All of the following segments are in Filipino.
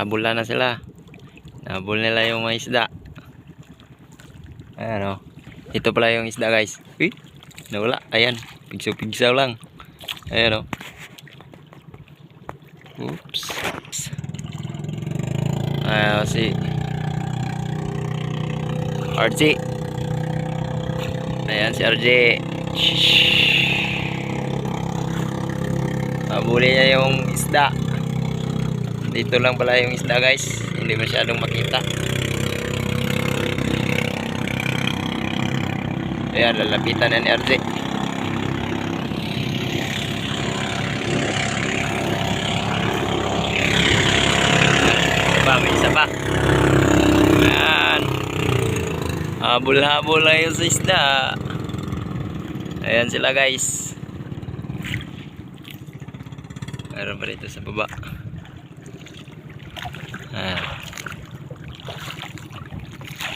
Nakahabula na sila. Nahabol nila yung mga isda. Ayan o. Ito pala yung isda guys. Uy, nawala. Ayan. Pigsaw-pigsaw lang. Ayan o. Oops. Ayan si RJ. Ayan si RJ. Habulin niya yung isda. Dito lang pala yung isda guys. Hindi masyadong makita. Ayan, lalapitan na ni RJ. May isa pa. Ayan. Habol-habol lang yung sa isda. Ayan sila guys. Meron pa rito sa baba.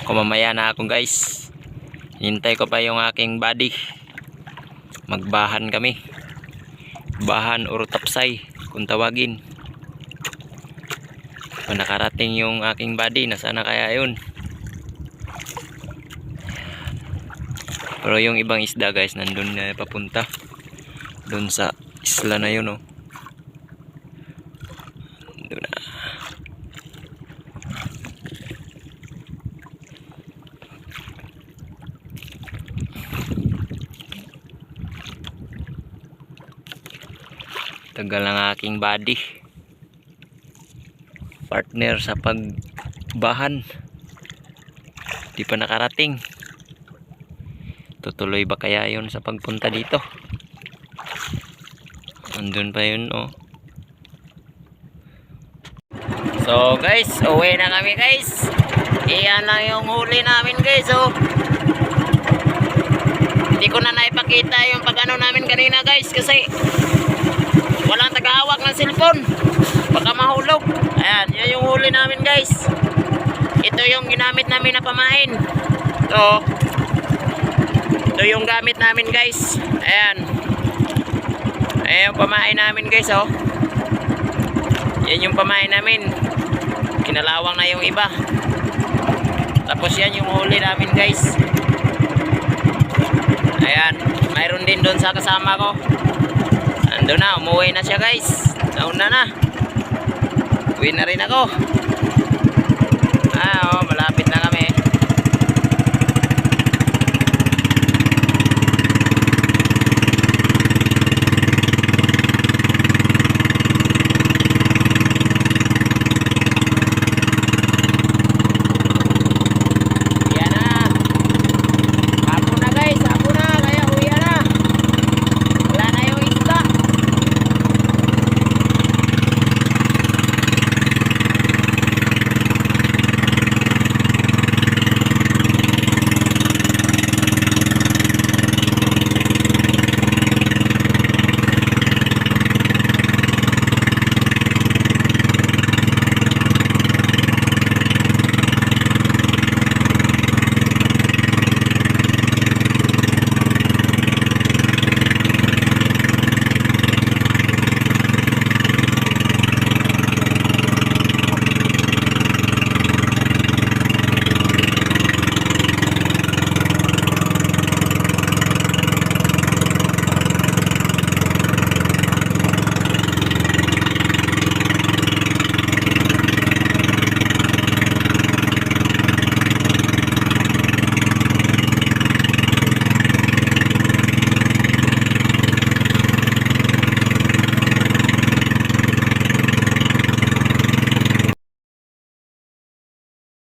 Kumamaya na ako guys. Hintay ko pa yung aking body. Magbahan kami. Bahan or tapsay kung tawagin. Kung nakarating yung aking body, nasaan na kaya yun? Pero yung ibang isda guys, nandun na papunta. Doon sa isla na yun oh. Doon na. Tagal ng aking body. Partner sa pagbahan. Di pa nakarating. Tutuloy ba kaya yun sa pagpunta dito? Andun pa yun oh. So guys, uwi na kami guys. Iyan lang yung huli namin guys oh. Hindi ko na naipakita yung pag-ano namin kanina guys kasi walang tagahawak ng cellphone. Baka mahulog. Ayan, yan yung huli namin guys. Ito yung ginamit namin na pamain. Ito yung gamit namin guys. Ayan. Ayan yung pamain namin guys oh. Yan yung pamain namin. Kinalawang na yung iba. Tapos yan yung huli namin guys. Ayan. Mayroon din doon sa kasama ko. Ando na, umuwi na siya guys. Nauna na. Uwi na rin ako.